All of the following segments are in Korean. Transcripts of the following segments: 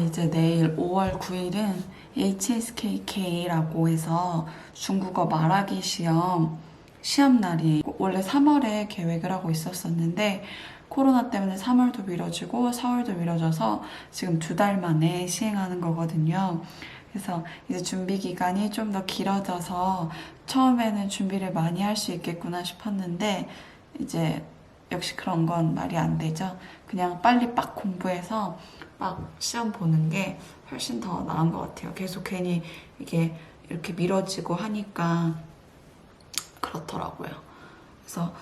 이제 내일 5월 9일은 HSKK라고 해서 중국어 말하기 시험 날이 원래 3월에 계획을 하고 있었었는데 코로나 때문에 3월도 미뤄지고 4월도 미뤄져서 지금 2달 만에 시행하는 거거든요. 그래서 이제 준비 기간이 좀 더 길어져서 처음에는 준비를 많이 할 수 있겠구나 싶었는데 이제 역시 그런 건 말이 안 되죠. 그냥 빨리 빡 공부해서 막 시험 보는 게 훨씬 더 나은 것 같아요. 계속 괜히 이게 이렇게 미뤄지고 하니까 그렇더라고요. 그래서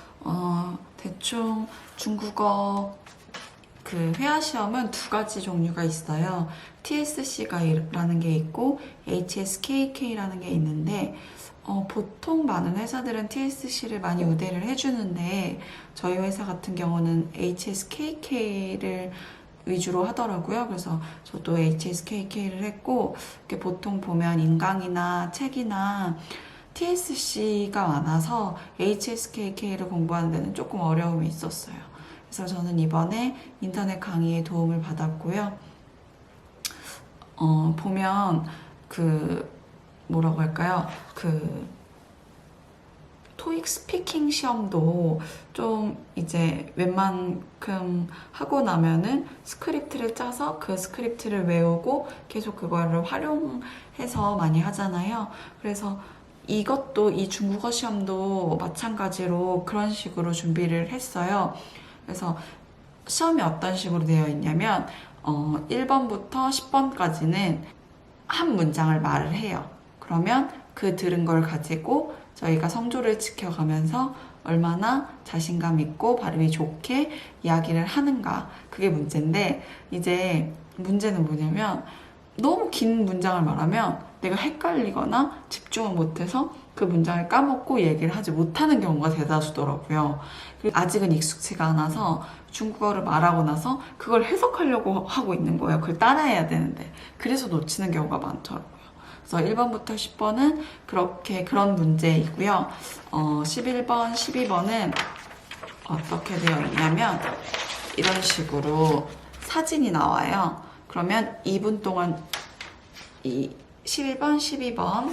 대충 중국어 그 회화 시험은 2가지 종류가 있어요. TSC라는 게 있고 HSKK라는 게 있는데 보통 많은 회사들은 TSC를 많이 우대를 해주는데 저희 회사 같은 경우는 HSKK를 위주로 하더라고요. 그래서 저도 HSKK를 했고 보통 보면 인강이나 책이나 TSC가 많아서 HSKK를 공부하는 데는 조금 어려움이 있었어요. 그래서 저는 이번에 인터넷 강의에 도움을 받았고요. 보면 뭐라고 할까요? 토익 스피킹 시험도 좀 이제 웬만큼 하고 나면은 스크립트를 짜서 그 스크립트를 외우고 계속 그거를 활용해서 많이 하잖아요. 그래서 이것도 이 중국어 시험도 마찬가지로 그런 식으로 준비를 했어요. 그래서 시험이 어떤 식으로 되어 있냐면 1번부터 10번까지는 한 문장을 말을 해요. 그러면 그 들은 걸 가지고 저희가 성조를 지켜가면서 얼마나 자신감 있고 발음이 좋게 이야기를 하는가. 그게 문제인데 이제 문제는 뭐냐면 너무 긴 문장을 말하면 내가 헷갈리거나 집중을 못해서 그 문장을 까먹고 얘기를 하지 못하는 경우가 대다수더라고요. 아직은 익숙치가 않아서 중국어를 말하고 나서 그걸 해석하려고 하고 있는 거예요. 그걸 따라해야 되는데. 그래서 놓치는 경우가 많더라고요. 그래서 1번부터 10번은 그런 문제이고요. 11번, 12번은 어떻게 되어 있냐면 이런 식으로 사진이 나와요. 그러면 2분 동안 11번, 12번,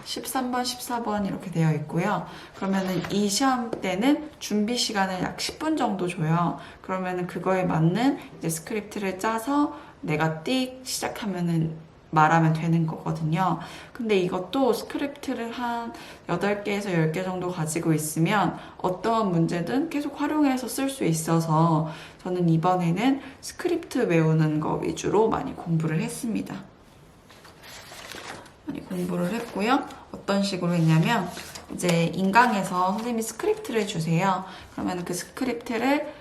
13번, 14번 이렇게 되어 있고요. 그러면은 이 시험 때는 준비 시간을 약 10분 정도 줘요. 그러면은 그거에 맞는 이제 스크립트를 짜서 내가 띡 시작하면은 말하면 되는 거거든요. 근데 이것도 스크립트를 한 8개에서 10개 정도 가지고 있으면 어떠한 문제든 계속 활용해서 쓸 수 있어서 저는 이번에는 스크립트 외우는 거 위주로 많이 공부를 했습니다. 많이 공부를 했고요. 어떤 식으로 했냐면 이제 인강에서 선생님이 스크립트를 주세요. 그러면 그 스크립트를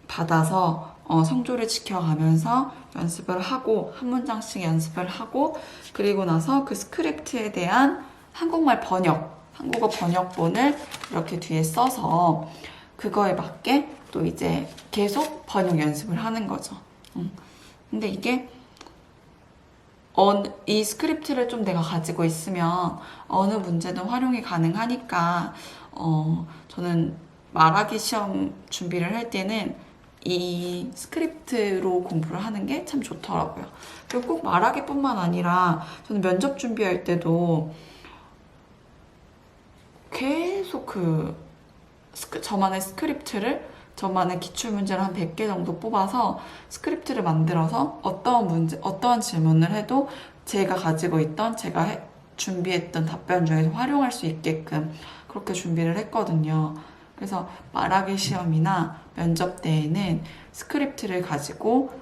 받아서 성조를 지켜가면서 연습을 하고 한 문장씩 연습을 하고 그리고 나서 그 스크립트에 대한 한국어 번역본을 이렇게 뒤에 써서 그거에 맞게 또 이제 계속 번역 연습을 하는 거죠. 근데 이게 이 스크립트를 좀 내가 가지고 있으면 어느 문제든 활용이 가능하니까 저는 말하기 시험 준비를 할 때는 이 스크립트로 공부를 하는 게 참 좋더라고요. 그리고 꼭 말하기뿐만 아니라 저는 면접 준비할 때도 계속 저만의 스크립트를 저만의 기출문제를 한 100개 정도 뽑아서 스크립트를 만들어서 어떠한 질문을 해도 제가 가지고 있던 제가 준비했던 답변 중에서 활용할 수 있게끔 그렇게 준비를 했거든요. 그래서 말하기 시험이나 면접 때에는 스크립트를 가지고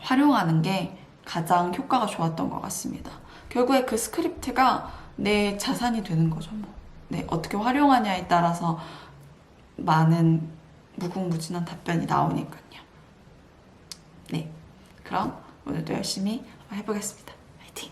활용하는 게 가장 효과가 좋았던 것 같습니다. 결국에 그 스크립트가 내 자산이 되는 거죠. 네, 어떻게 활용하냐에 따라서 많은 무궁무진한 답변이 나오니까요. 네, 그럼 오늘도 열심히 해보겠습니다. 화이팅!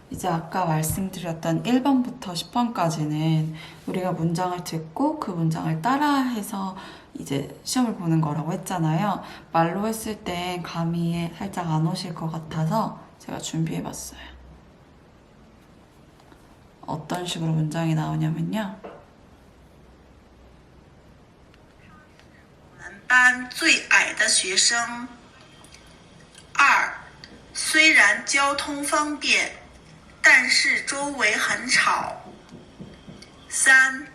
이제 아까 말씀드렸던 1번부터 10번까지는 우리가 문장을 듣고 그 문장을 따라해서 이제 시험을 보는 거라고 했잖아요. 말로 했을 때 감이 살짝 안 오실 것 같아서 제가 준비해봤어요. 어떤 식으로 문장이 나오냐면요. 班最矮的学生。二，虽然交通方便，但是周围很吵。三，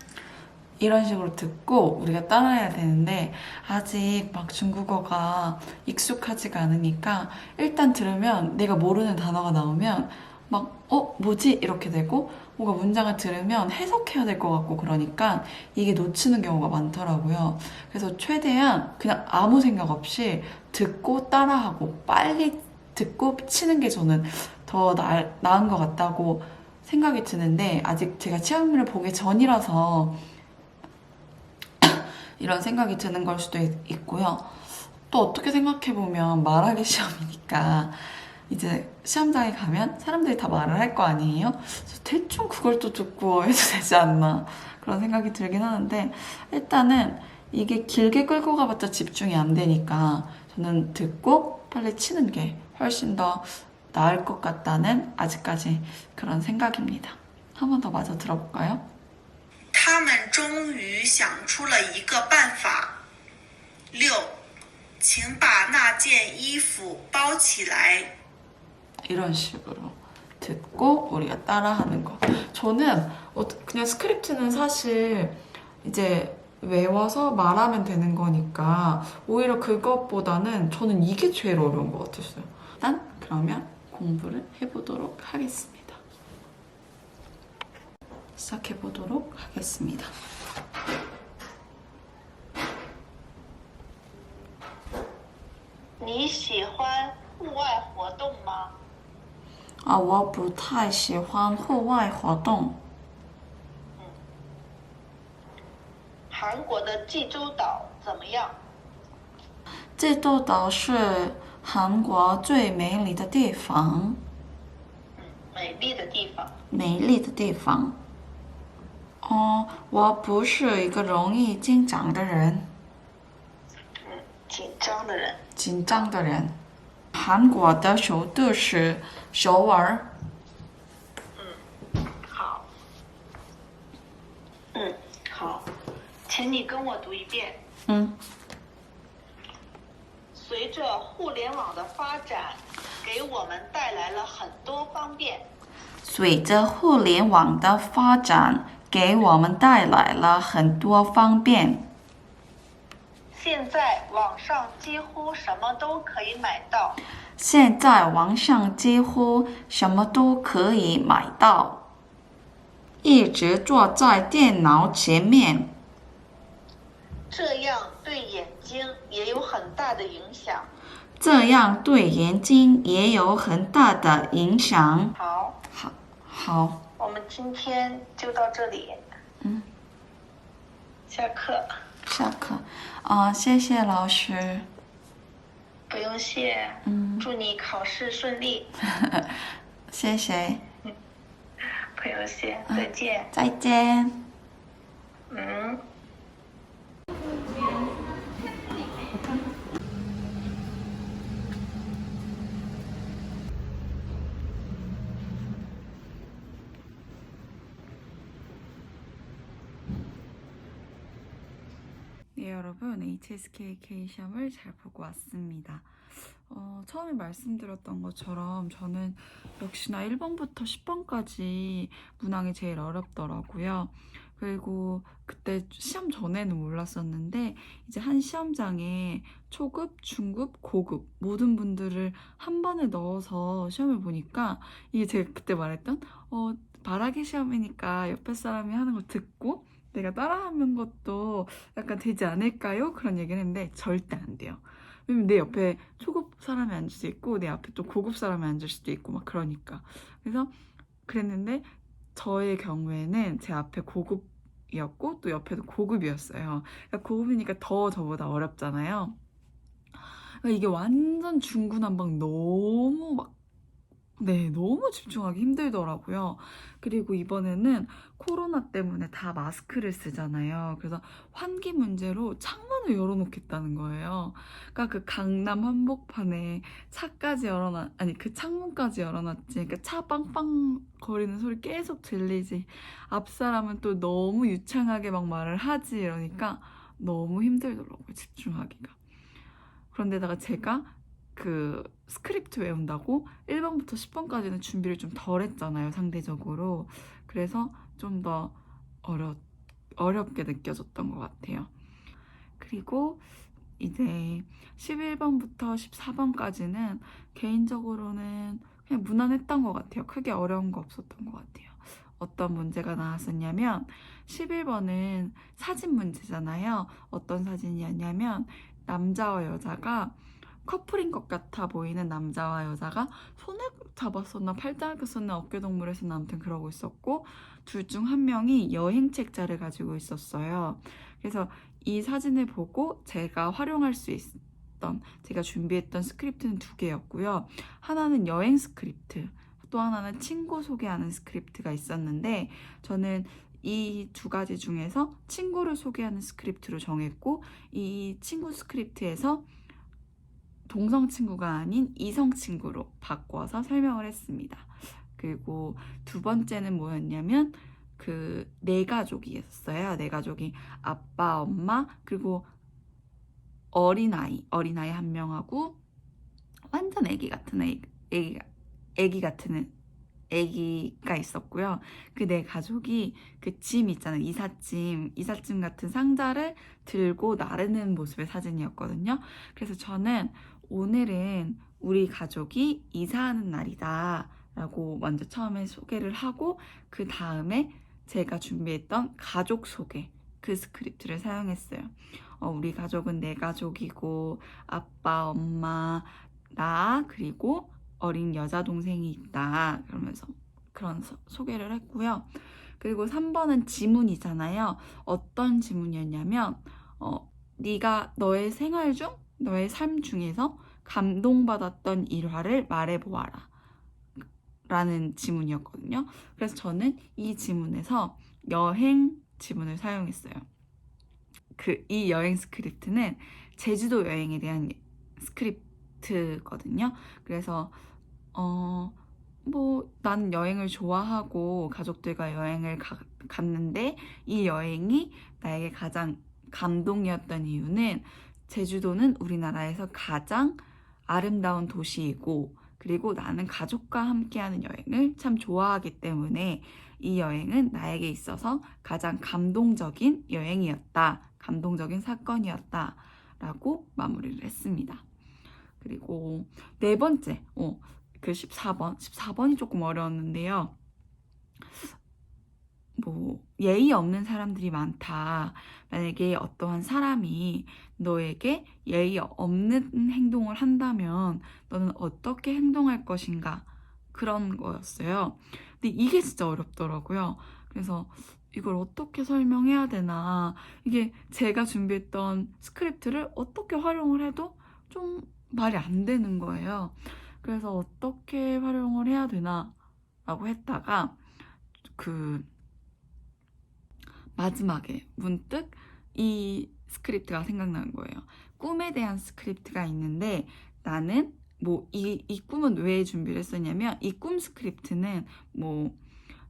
이런 식으로 듣고 우리가 따라해야 되는데 아직 막 중국어가 익숙하지가 않으니까 일단 들으면 내가 모르는 단어가 나오면 막 뭐지? 이렇게 되고 뭔가 문장을 들으면 해석해야 될 것 같고 그러니까 이게 놓치는 경우가 많더라고요. 그래서 최대한 그냥 아무 생각 없이 듣고 따라하고 빨리 듣고 치는 게 저는 더 나은 것 같다고 생각이 드는데 아직 제가 시험을 보기 전이라서 이런 생각이 드는 걸 수도 있고요. 또 어떻게 생각해보면 말하기 시험이니까 이제 시험장에 가면 사람들이 다 말을 할 거 아니에요? 그래서 대충 그걸 또 듣고 해도 되지 않나 그런 생각이 들긴 하는데 일단은 이게 길게 끌고 가봤자 집중이 안 되니까 저는 듣고 빨리 치는 게 훨씬 더 나을 것 같다는 아직까지 그런 생각입니다. 한 번 더 마저 들어볼까요? 他们终于想出了一个办法。六，请把那件衣服包起来。 이런 식으로 듣고 우리가 따라하는 거. 저는 그냥 스크립트는 사실 이제 외워서 말하면 되는 거니까 오히려 그것보다는 저는 이게 제일 어려운 것 같았어요. 일단 그러면 공부를 해보도록 하겠습니다. 시작해보도록 하겠습니다. 你喜欢户外活动吗？我不太喜欢户外活动。韩国的济州岛怎么样？济州岛是韩国最美丽的地方。美丽的地方。美丽的地方。我不是一个容易紧张的人。紧张的人。紧张的人。韩国的首都是首尔。好。好，请你跟我读一遍。随着互联网的发展，给我们带来了很多方便。随着互联网的发展，给我们带来了很多方便。现在网上几乎什么都可以买到。现在网上几乎什么都可以买到。一直坐在电脑前面。这样对眼睛也有很大的影响。这样对眼睛也有很大的影响。好，我们今天就到这里。下课。谢谢老师。不用谢。祝你考试顺利。谢谢。不用谢，再见。再见。 네, 여러분 HSKK 시험을 잘 보고 왔습니다. 처음에 말씀드렸던 것처럼 저는 역시나 1번부터 10번까지 문항이 제일 어렵더라고요. 그리고 그때 시험 전에는 몰랐었는데 이제 한 시험장에 초급, 중급, 고급 모든 분들을 한 번에 넣어서 시험을 보니까 이게 제가 그때 말했던 말하기 시험이니까 옆에 사람이 하는 거 듣고 내가 따라하는 것도 약간 되지 않을까요? 그런 얘기를 했는데 절대 안 돼요. 왜냐면 내 옆에 초급 사람이 앉을 수 있고 내 앞에 또 고급 사람이 앉을 수도 있고 막 그러니까. 그래서 그랬는데 저의 경우에는 제 앞에 고급이었고 또 옆에도 고급이었어요. 그러니까 고급이니까 더 저보다 어렵잖아요. 그러니까 이게 완전 중구난방 너무 너무 집중하기 힘들더라고요. 그리고 이번에는 코로나 때문에 다 마스크를 쓰잖아요. 그래서 환기 문제로 창문을 열어놓겠다는 거예요. 그러니까 그 강남 한복판에 그 창문까지 열어놨지. 그러니까 차 빵빵 거리는 소리 계속 들리지. 앞 사람은 또 너무 유창하게 막 말을 하지. 이러니까 너무 힘들더라고요, 집중하기가. 그런데다가 제가 그 스크립트 외운다고 1번부터 10번까지는 준비를 좀 덜 했잖아요, 상대적으로. 그래서 좀 더 어렵게 느껴졌던 것 같아요. 그리고 이제 11번부터 14번까지는 개인적으로는 그냥 무난했던 것 같아요. 크게 어려운 거 없었던 것 같아요. 어떤 문제가 나왔었냐면 11번은 사진 문제잖아요. 어떤 사진이었냐면 남자와 여자가 커플인 것 같아 보이는 남자와 여자가 손을 잡았었나 팔짱을 꼈었나 어깨동무를 했었나 아무튼 그러고 있었고, 둘 중 한 명이 여행 책자를 가지고 있었어요. 그래서 이 사진을 보고 제가 활용할 수 있던, 제가 준비했던 스크립트는 2개였고요. 하나는 여행 스크립트, 또 하나는 친구 소개하는 스크립트가 있었는데, 저는 이 2가지 중에서 친구를 소개하는 스크립트로 정했고, 이 친구 스크립트에서 동성 친구가 아닌 이성 친구로 바꿔서 설명을 했습니다. 그리고 2번째는 뭐였냐면 그 네 가족이었어요. 네 가족이 아빠, 엄마, 그리고 어린아이 1명하고 완전 애기 같은 애기가 있었고요. 그 네 가족이 그 짐 있잖아요. 이삿짐 같은 상자를 들고 나르는 모습의 사진이었거든요. 그래서 저는 오늘은 우리 가족이 이사하는 날이다 라고 먼저 처음에 소개를 하고, 그 다음에 제가 준비했던 가족 소개, 그 스크립트를 사용했어요. 우리 가족은 네 가족이고 아빠, 엄마, 나, 그리고 어린 여자 동생이 있다, 그러면서 그런 소개를 했고요. 그리고 3번은 지문이잖아요. 어떤 지문이었냐면 네가 너의 생활 중, 너의 삶 중에서 감동받았던 일화를 말해보아라 라는 지문이었거든요. 그래서 저는 이 지문에서 여행 지문을 사용했어요. 이 여행 스크립트는 제주도 여행에 대한 스크립트거든요. 그래서 난 여행을 좋아하고 가족들과 여행을 갔는데 이 여행이 나에게 가장 감동이었던 이유는 제주도는 우리나라에서 가장 아름다운 도시이고, 그리고 나는 가족과 함께하는 여행을 참 좋아하기 때문에 이 여행은 나에게 있어서 가장 감동적인 여행이었다, 감동적인 사건이었다 라고 마무리를 했습니다. 그리고 네 번째, 그 14번이 조금 어려웠는데요. 예의 없는 사람들이 많다. 만약에 어떠한 사람이 너에게 예의 없는 행동을 한다면 너는 어떻게 행동할 것인가? 그런 거였어요. 근데 이게 진짜 어렵더라고요. 그래서 이걸 어떻게 설명해야 되나, 이게 제가 준비했던 스크립트를 어떻게 활용을 해도 좀 말이 안 되는 거예요. 그래서 어떻게 활용을 해야 되나 라고 했다가 마지막에 문득 이 스크립트가 생각나는 거예요. 꿈에 대한 스크립트가 있는데, 나는 이 꿈은 왜 준비를 했었냐면, 이 꿈 스크립트는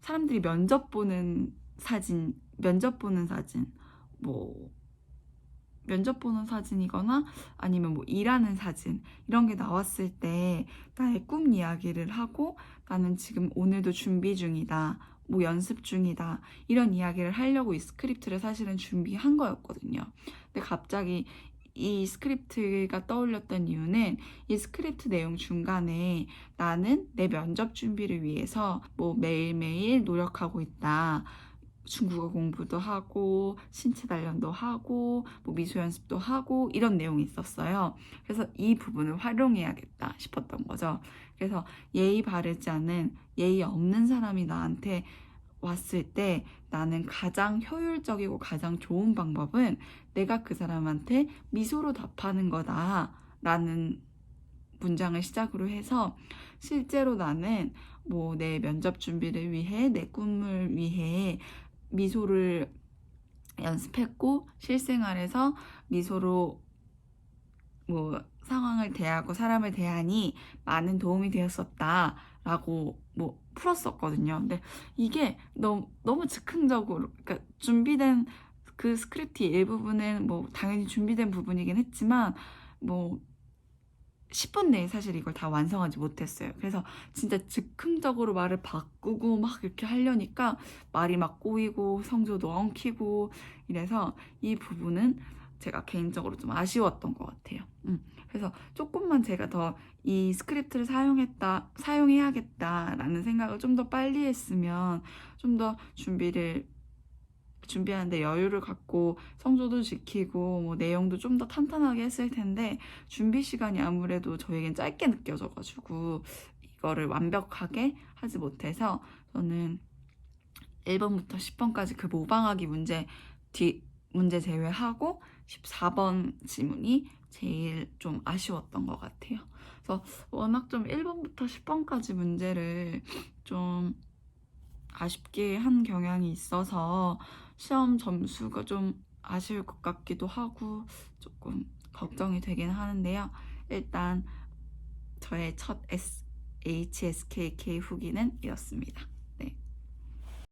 사람들이 면접 보는 사진, 사진이거나 아니면 일하는 사진, 이런 게 나왔을 때 나의 꿈 이야기를 하고, 나는 지금 오늘도 준비 중이다, 연습 중이다, 이런 이야기를 하려고 이 스크립트를 사실은 준비한 거였거든요. 근데 갑자기 이 스크립트가 떠올렸던 이유는, 이 스크립트 내용 중간에 나는 내 면접 준비를 위해서 매일매일 노력하고 있다, 중국어 공부도 하고 신체 단련도 하고 미소 연습도 하고 이런 내용이 있었어요. 그래서 이 부분을 활용해야겠다 싶었던 거죠. 그래서 예의 바르지 않은, 예의 없는 사람이 나한테 왔을 때 나는 가장 효율적이고 가장 좋은 방법은 내가 그 사람한테 미소로 답하는 거다 라는 문장을 시작으로 해서, 실제로 나는 내 면접 준비를 위해, 내 꿈을 위해 미소를 연습했고, 실생활에서 미소로 상황을 대하고 사람을 대하니 많은 도움이 되었었다 라고 풀었었거든요. 근데 이게 너무 즉흥적으로, 그러니까 준비된 그 스크립트 일부분은 뭐 당연히 준비된 부분이긴 했지만 뭐 10분 내에 사실 이걸 다 완성하지 못했어요. 그래서 진짜 즉흥적으로 말을 바꾸고 막 이렇게 하려니까 말이 막 꼬이고 성조도 엉키고 이래서 이 부분은 제가 개인적으로 좀 아쉬웠던 것 같아요. 그래서 조금만 제가 더 이 스크립트를 사용해야겠다라는 생각을 좀 더 빨리 했으면 좀 더 준비하는데 여유를 갖고 성조도 지키고 뭐 내용도 좀 더 탄탄하게 했을 텐데 준비 시간이 아무래도 저에겐 짧게 느껴져가지고 이거를 완벽하게 하지 못해서 저는 1번부터 10번까지 그 모방하기 문제 제외하고 14번 지문이 제일 좀 아쉬웠던 것 같아요. 그래서 워낙 좀 1번부터 10번까지 문제를 좀 아쉽게 한 경향이 있어서 시험 점수가 좀 아쉬울 것 같기도 하고 조금 걱정이 되긴 하는데요. 일단 저의 첫 HSKK 후기는 이렇습니다.